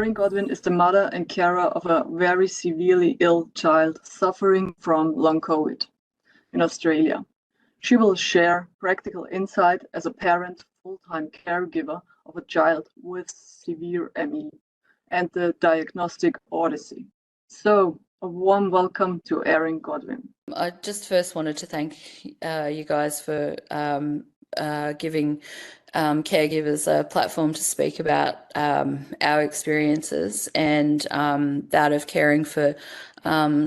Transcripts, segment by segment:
Erin Godwin is the mother and carer of a very severely ill child suffering from long COVID in Australia. She will share practical insight as a parent, full-time caregiver of a child with severe ME and the diagnostic odyssey. So, a warm welcome to Erin Godwin. I just first wanted to thank you guys for giving caregivers a platform to speak about our experiences and that of caring for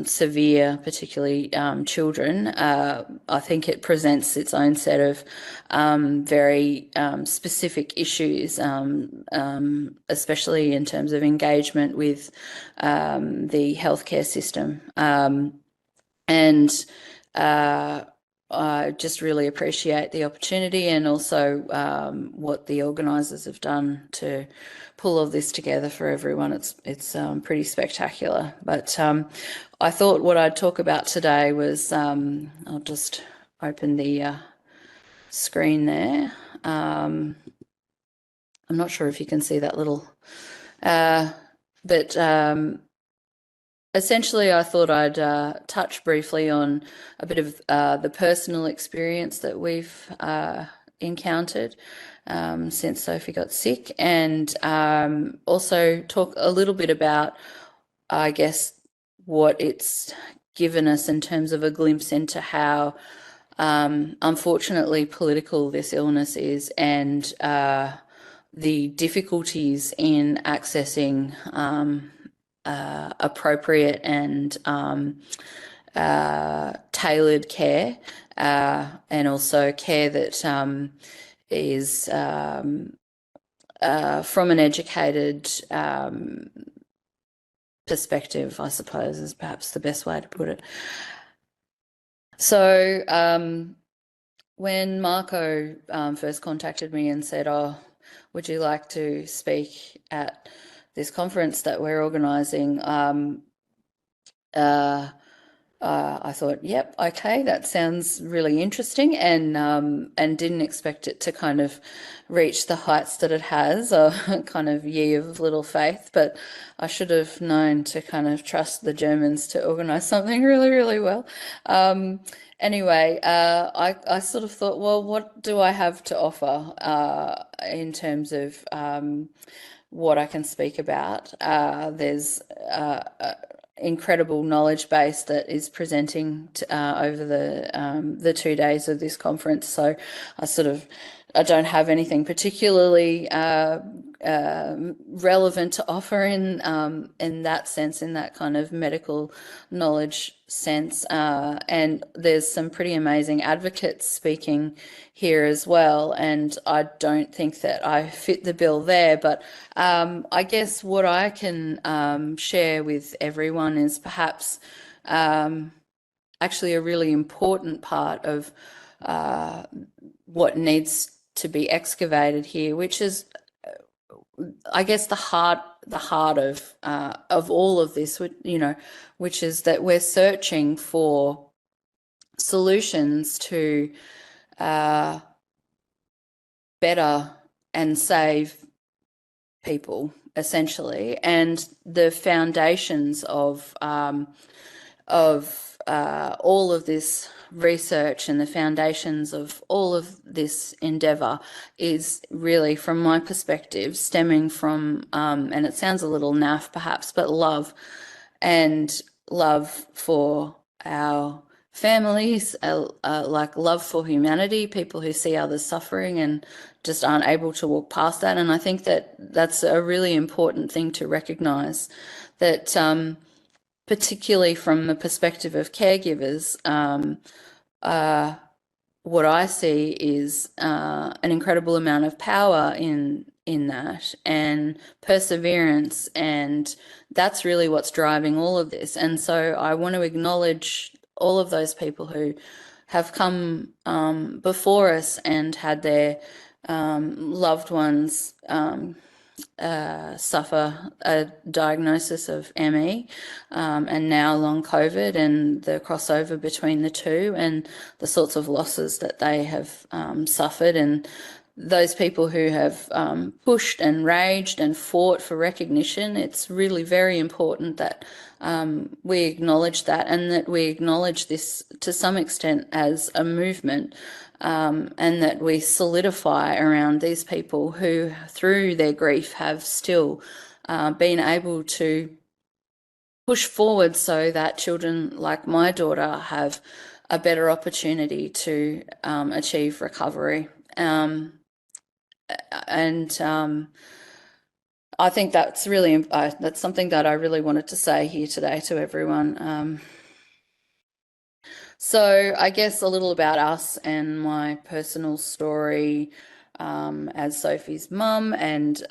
severe, particularly children. I think it presents its own set of very specific issues, especially in terms of engagement with the healthcare system. And I just really appreciate the opportunity and also what the organisers have done to pull all this together for everyone. It's pretty spectacular. But I thought what I'd talk about today was, I'll just open the screen there. I'm not sure if you can see that little, but essentially, I thought I'd touch briefly on a bit of the personal experience that we've encountered since Sophie got sick, and also talk a little bit about, I guess, what it's given us in terms of a glimpse into how unfortunately political this illness is, and the difficulties in accessing appropriate and tailored care, and also care that is from an educated perspective, I suppose, is perhaps the best way to put it. So when Marco first contacted me and said, "Oh, would you like to speak at this conference that we're organising?" I thought, yep, okay, that sounds really interesting, and didn't expect it to kind of reach the heights that it has, kind of ye of little faith. But I should have known to kind of trust the Germans to organise something really, really well. Anyway, I sort of thought, well, what do I have to offer in terms of what I can speak about? There's incredible knowledge base that is presenting over the 2 days of this conference. So I don't have anything particularly relevant to offer in that sense, in that kind of medical knowledge sense. And there's some pretty amazing advocates speaking here as well. And I don't think that I fit the bill there, but I guess what I can share with everyone is perhaps actually a really important part of what needs to be excavated here, which is, I guess, the heart of all of this, which is that we're searching for solutions to better and save people, essentially, and the foundations of all of this research and the foundations of all of this endeavour is really, from my perspective, stemming from, and it sounds a little naff perhaps, but love, and love for our families, like love for humanity, people who see others suffering and just aren't able to walk past that. And I think that that's a really important thing to recognise, that particularly from the perspective of caregivers, what I see is an incredible amount of power in that, and perseverance, and that's really what's driving all of this. And so I want to acknowledge all of those people who have come before us and had their loved ones suffer a diagnosis of ME and now long COVID, and the crossover between the two, and the sorts of losses that they have suffered, and those people who have pushed and raged and fought for recognition. It's really very important that we acknowledge that, and that we acknowledge this to some extent as a movement, and that we solidify around these people who, through their grief, have still been able to push forward so that children like my daughter have a better opportunity to achieve recovery. I think that's really that's something that I really wanted to say here today to everyone. So I guess a little about us and my personal story as Sophie's mum, and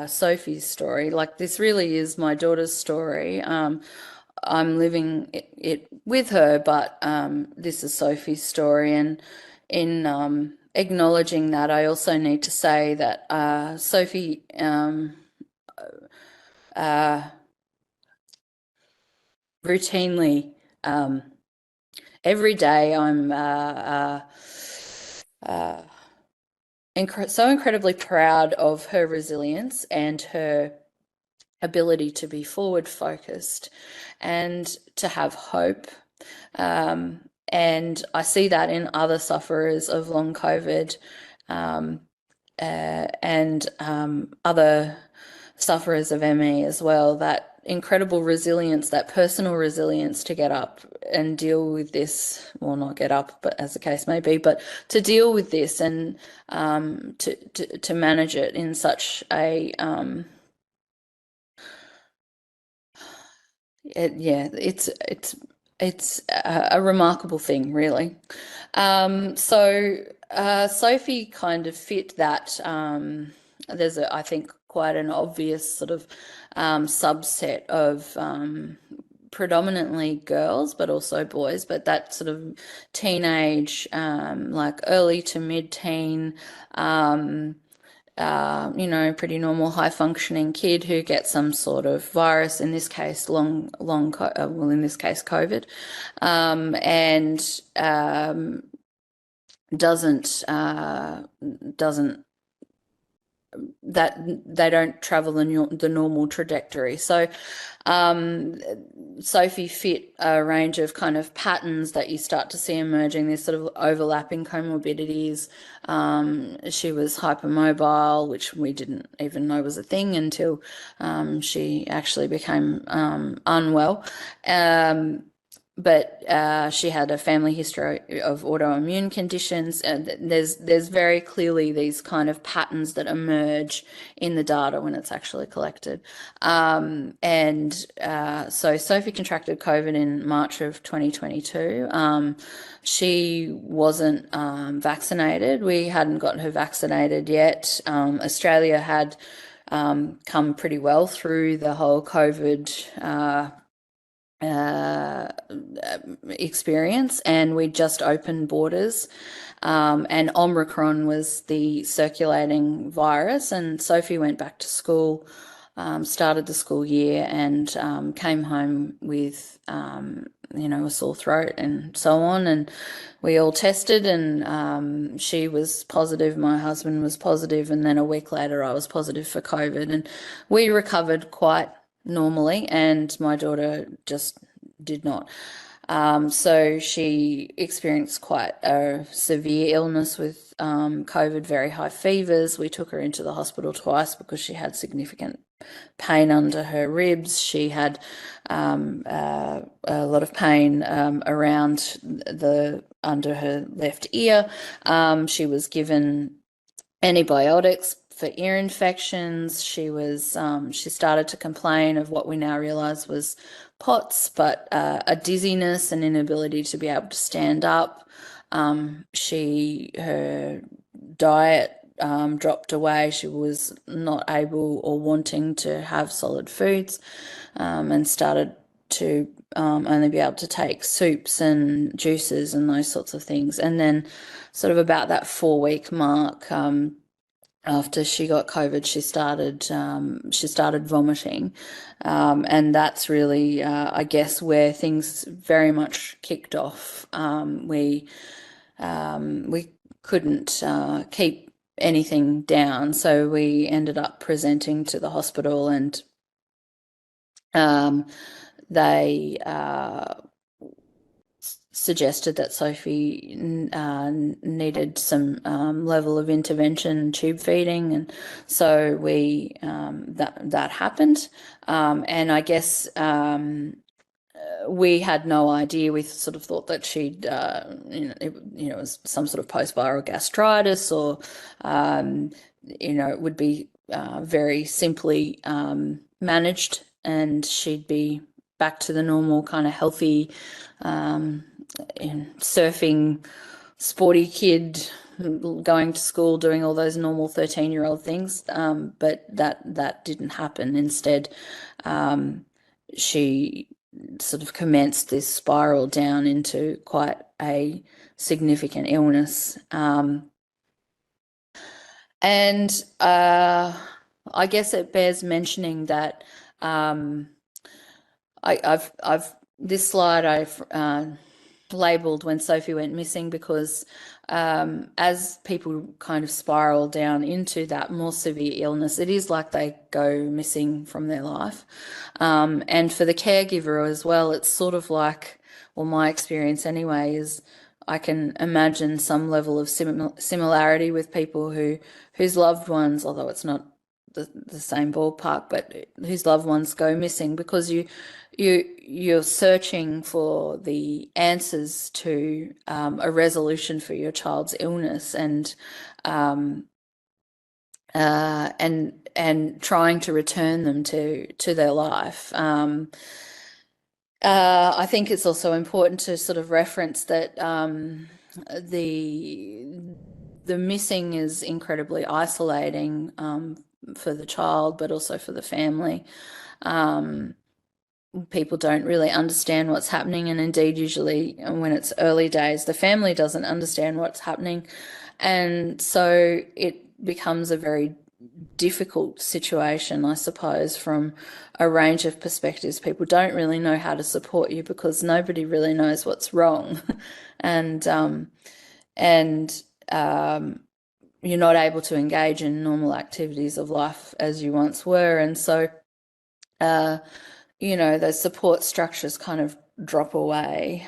Sophie's story. Like, this really is my daughter's story. I'm living it with her, but this is Sophie's story. And in acknowledging that, I also need to say that Sophie routinely, every day, I'm so incredibly proud of her resilience and her ability to be forward focused and to have hope. And I see that in other sufferers of long COVID, and other sufferers of ME as well, that incredible resilience, that personal resilience to get up and deal with this, well, not get up, but as the case may be, but to deal with this and to manage it in such a it's a remarkable thing, really. So Sophie kind of fit that. There's I think, quite an obvious sort of subset of predominantly girls, but also boys, but that sort of teenage, like early to mid-teen, pretty normal, high-functioning kid who gets some sort of virus, in this case, in this case, COVID, and doesn't that they don't travel the normal trajectory. So Sophie fit a range of kind of patterns that you start to see emerging, these sort of overlapping comorbidities. She was hypermobile, which we didn't even know was a thing until she actually became unwell. But she had a family history of autoimmune conditions, and there's very clearly these kind of patterns that emerge in the data when it's actually collected. So Sophie contracted COVID in March of 2022. She wasn't vaccinated. We hadn't gotten her vaccinated yet. Australia had come pretty well through the whole COVID experience, and we just opened borders, and Omicron was the circulating virus, and Sophie went back to school, started the school year, and came home with a sore throat and so on, and we all tested, and she was positive, my husband was positive, and then a week later I was positive for COVID, and we recovered quite normally, and my daughter just did not. So she experienced quite a severe illness with COVID, very high fevers. We took her into the hospital twice because she had significant pain under her ribs. She had a lot of pain around under her left ear. She was given antibiotics for ear infections. She started to complain of what we now realize was POTS, but a dizziness and inability to be able to stand up. Her diet dropped away. She was not able or wanting to have solid foods, and started to only be able to take soups and juices and those sorts of things. And then sort of about that 4-week mark, after she got COVID, she started vomiting, and that's really, I guess, where things very much kicked off. We couldn't keep anything down. So we ended up presenting to the hospital, and they suggested that Sophie needed some level of intervention, tube feeding, and so we that happened. And I guess we had no idea. We sort of thought that she'd, it was some sort of post-viral gastritis, or, it would be very simply managed, and she'd be back to the normal kind of healthy, surfing, sporty kid, going to school, doing all those normal 13-year-old things. But that didn't happen. Instead, she sort of commenced this spiral down into quite a significant illness. And I guess it bears mentioning that I've this slide I've labeled when Sophie went missing, because as people kind of spiral down into that more severe illness, it is like they go missing from their life. And for the caregiver as well, it's sort of like, well, my experience anyway is I can imagine some level of similarity with people whose loved ones, although it's not the same ballpark, but whose loved ones go missing, because you're searching for the answers to a resolution for your child's illness, and trying to return them to their life. I think it's also important to sort of reference that the missing is incredibly isolating for the child, but also for the family. People don't really understand what's happening, and indeed usually when it's early days, the family doesn't understand what's happening, and so it becomes a very difficult situation, I suppose, from a range of perspectives. People don't really know how to support you because nobody really knows what's wrong, and you're not able to engage in normal activities of life as you once were, and so those support structures kind of drop away.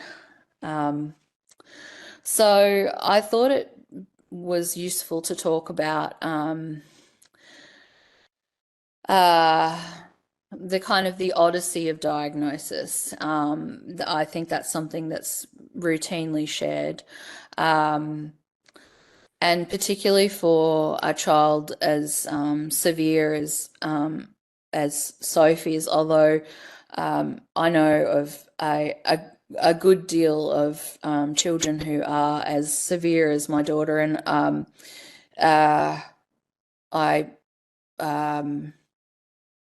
So I thought it was useful to talk about the kind of the odyssey of diagnosis. I think that's something that's routinely shared. And particularly for a child as severe as Sophie's, although I know of a good deal of children who are as severe as my daughter, and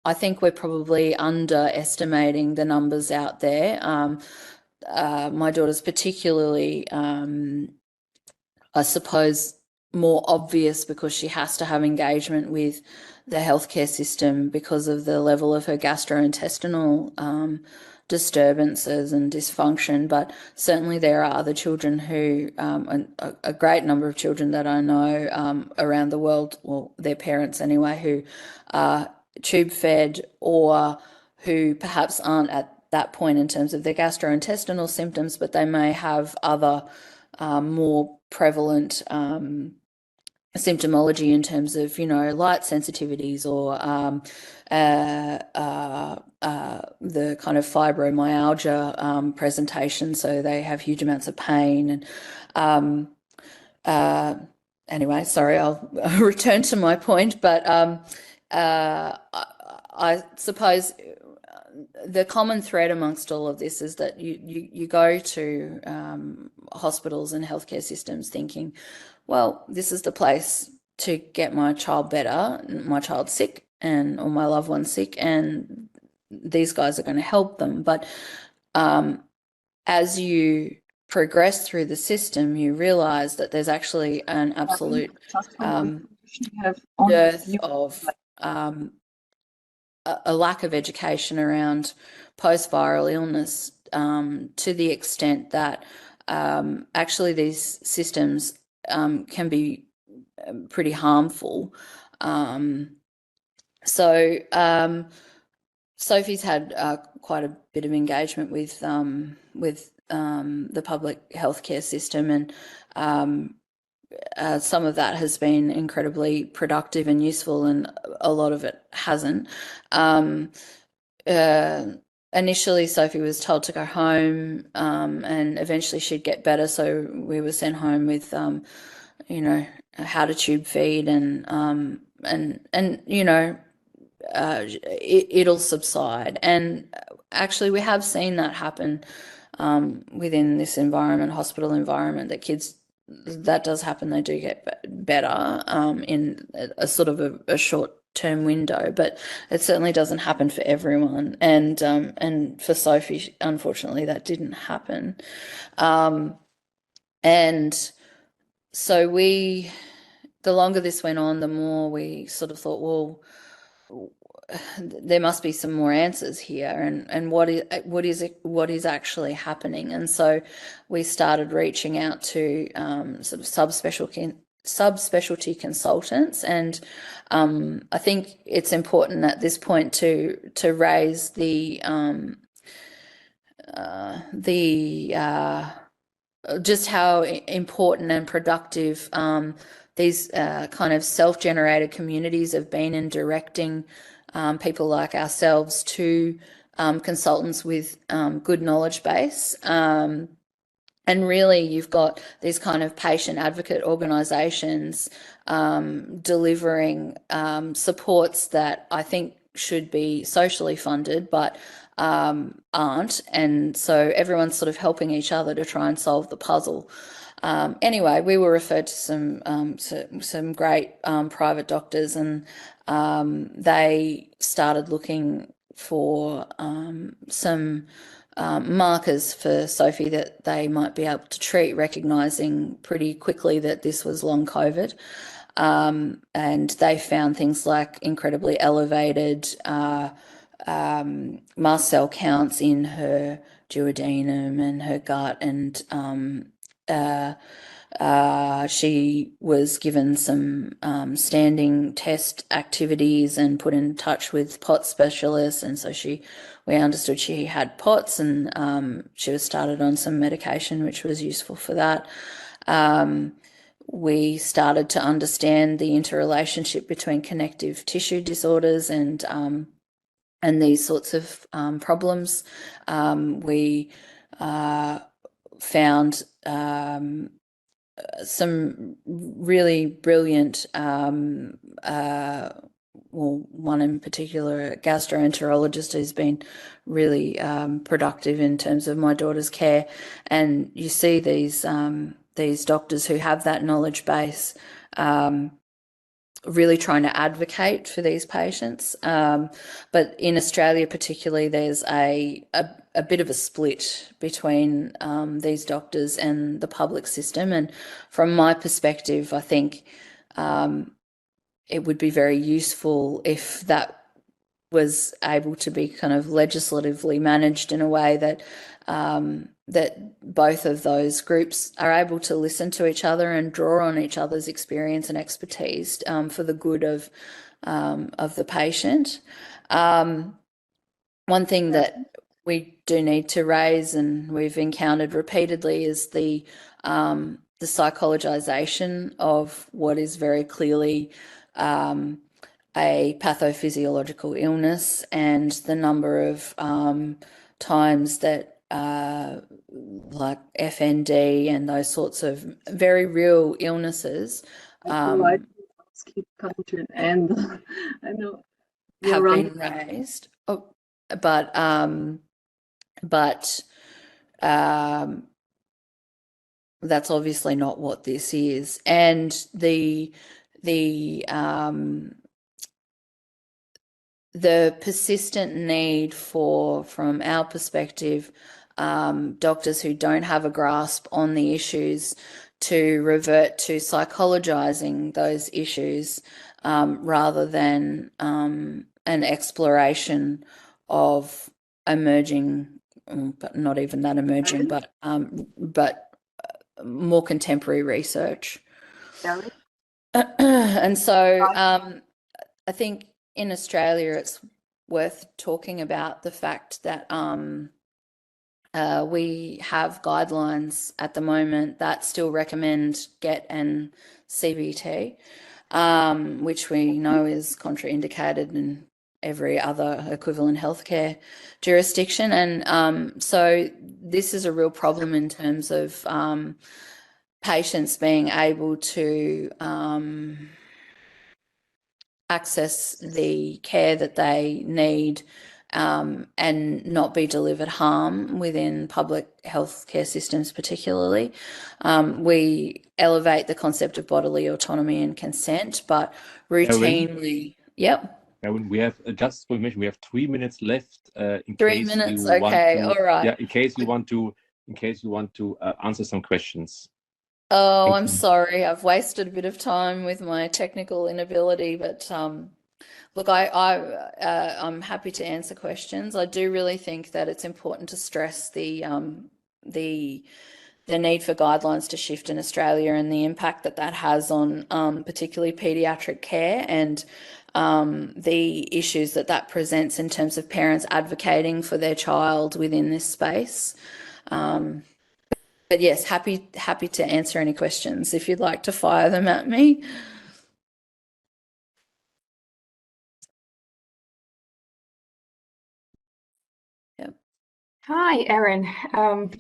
I think we're probably underestimating the numbers out there. My daughter's particularly, I suppose, more obvious because she has to have engagement with the healthcare system because of the level of her gastrointestinal disturbances and dysfunction. But certainly there are other children who, a great number of children that I know around the world, well, their parents anyway, who are tube fed or who perhaps aren't at that point in terms of their gastrointestinal symptoms, but they may have other more prevalent symptomology in terms of, light sensitivities or the kind of fibromyalgia presentation. So they have huge amounts of pain. And anyway, sorry, I'll return to my point. But I suppose the common thread amongst all of this is that you go to hospitals and healthcare systems thinking, well, this is the place to get my child better, my child's sick or my loved one's sick, and these guys are going to help them. But as you progress through the system, you realize that there's actually an absolute dearth of a lack of education around post-viral illness, to the extent that actually these systems can be pretty harmful. Sophie's had quite a bit of engagement with the public healthcare system, and some of that has been incredibly productive and useful, and a lot of it hasn't. Initially, Sophie was told to go home, and eventually she'd get better. So we were sent home with, you know, how to tube feed, and you know, it'll subside. And actually, we have seen that happen within this environment, hospital environment, that kids, that does happen. They do get better in a sort of a short-term window, but it certainly doesn't happen for everyone. And for Sophie, unfortunately, that didn't happen. And so the longer this went on, the more we sort of thought, well, there must be some more answers here, and what is actually happening. And so we started reaching out to sort of subspecialty consultants, and I think it's important at this point to raise just how important and productive these kind of self-generated communities have been in directing people like ourselves to consultants with good knowledge base. And really, you've got these kind of patient advocate organisations delivering supports that I think should be socially funded, but aren't. And so everyone's sort of helping each other to try and solve the puzzle. Anyway, we were referred to some great private doctors, and they started looking for some markers for Sophie that they might be able to treat, recognising pretty quickly that this was long COVID. And they found things like incredibly elevated mast cell counts in her duodenum and her gut, and she was given some standing test activities and put in touch with POTS specialists, and so we understood she had POTS, and she was started on some medication which was useful for that. We started to understand the interrelationship between connective tissue disorders and these sorts of problems. We found some really brilliant, well, one in particular, a gastroenterologist who's been really productive in terms of my daughter's care. And you see these doctors who have that knowledge base really trying to advocate for these patients. But in Australia particularly, there's a bit of a split between these doctors and the public system. And from my perspective, I think it would be very useful if that was able to be kind of legislatively managed in a way that that both of those groups are able to listen to each other and draw on each other's experience and expertise for the good of the patient. One thing that we do need to raise, and we've encountered repeatedly, is the psychologization of what is very clearly a pathophysiological illness, and the number of times that like FND and those sorts of very real illnesses Right. Let's keep coming to an end. I know have been raised. Oh, but that's obviously not what this is. And the persistent need for, from our perspective, doctors who don't have a grasp on the issues to revert to psychologizing those issues rather than an exploration of emerging, but not even that emerging, but more contemporary research. Gary? And so I think in Australia, it's worth talking about the fact that we have guidelines at the moment that still recommend GET and CBT, which we know is contraindicated in every other equivalent healthcare jurisdiction. And so this is a real problem in terms of patients being able to access the care that they need and not be delivered harm within public healthcare systems particularly. We elevate the concept of bodily autonomy and consent, but routinely, yep. We have just for mention, we have 3 minutes left. In 3 case minutes, you want okay, to, all right. Yeah, in case you want to answer some questions. Oh, Thank I'm you. sorry. I've wasted a bit of time with my technical inability, but look, I'm happy to answer questions. I do really think that it's important to stress the need for guidelines to shift in Australia and the impact that that has on particularly paediatric care and the issues that that presents in terms of parents advocating for their child within this space. But yes, happy to answer any questions if you'd like to fire them at me. Yep. Hi, Erin.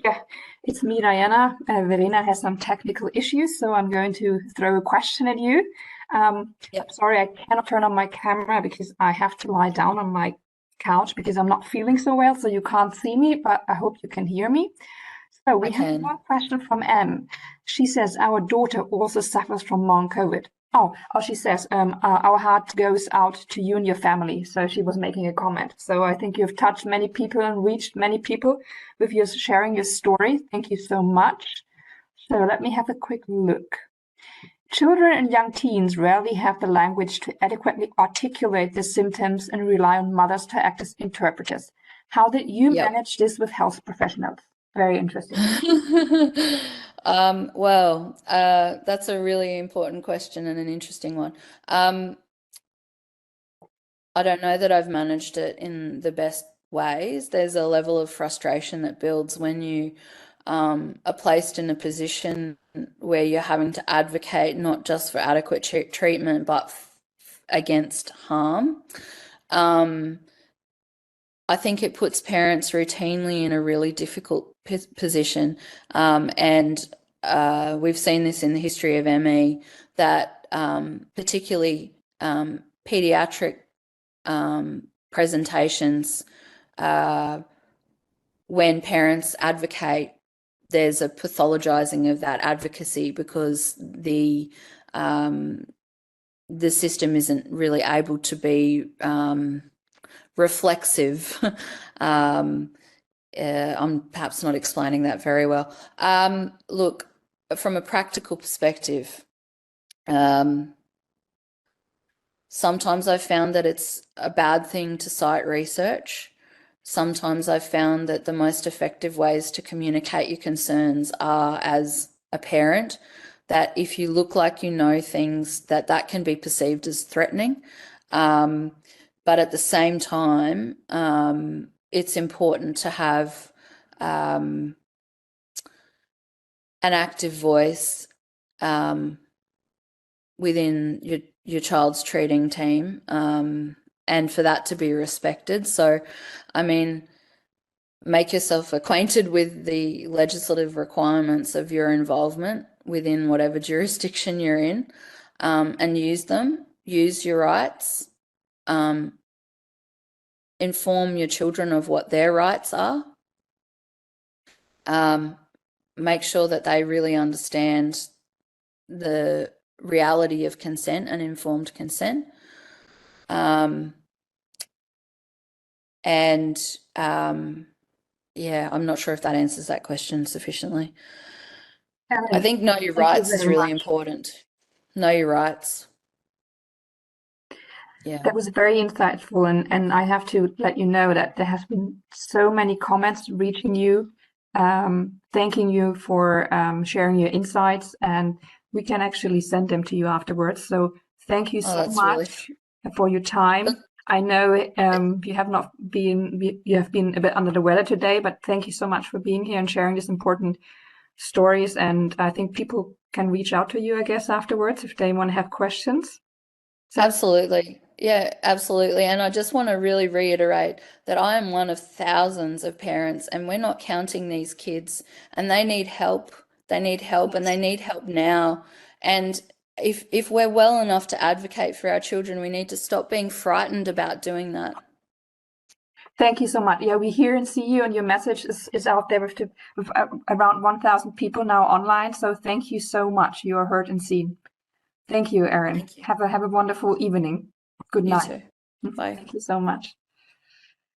Yeah, it's me, Diana. Verena has some technical issues, so I'm going to throw a question at you. Yep. Sorry, I cannot turn on my camera because I have to lie down on my couch because I'm not feeling so well, so you can't see me, but I hope you can hear me. So we have one question from M. She says, our daughter also suffers from long COVID. She says, our heart goes out to you and your family. So she was making a comment. So I think you've touched many people and reached many people with your sharing your story. Thank you so much. So let me have a quick look. Children and young teens rarely have the language to adequately articulate the symptoms and rely on mothers to act as interpreters. How did you manage this with health professionals? Very interesting. Well, that's a really important question and an interesting one. I don't know that I've managed it in the best ways. There's a level of frustration that builds when you are placed in a position where you're having to advocate not just for adequate treatment, but against harm. I think it puts parents routinely in a really difficult position. And we've seen this in the history of ME, that particularly pediatric presentations, when parents advocate, there's a pathologizing of that advocacy because the system isn't really able to be reflexive. I'm perhaps not explaining that very well. Look, from a practical perspective, sometimes I've found that it's a bad thing to cite research. Sometimes I've found that the most effective ways to communicate your concerns are as a parent, that if you look like you know things, that can be perceived as threatening. But at the same time, it's important to have an active voice within your child's treating team, and for that to be respected. So, I mean, make yourself acquainted with the legislative requirements of your involvement within whatever jurisdiction you're in, and use them. Use your rights. Inform your children of what their rights are. Make sure that they really understand the reality of consent and informed consent. Yeah, I'm not sure if that answers that question sufficiently. I think know your rights is really important. Know your rights. Yeah. That was very insightful, and I have to let you know that there has been so many comments reaching you, thanking you for sharing your insights, and we can actually send them to you afterwards. So thank you so much for your time. I know you have been a bit under the weather today, but thank you so much for being here and sharing these important stories. And I think people can reach out to you, I guess, afterwards if they want to have questions. Absolutely. Yeah, absolutely. And I just want to really reiterate that I am one of thousands of parents, and we're not counting these kids, and they need help. They need help, and they need help now. And if we're well enough to advocate for our children, we need to stop being frightened about doing that. Thank you so much. Yeah, we hear and see you, and your message is out there with around 1,000 people now online. So thank you so much. You are heard and seen. Thank you, Erin. Thank you. Have a wonderful evening. Good night. You too. Bye. Thank you so much.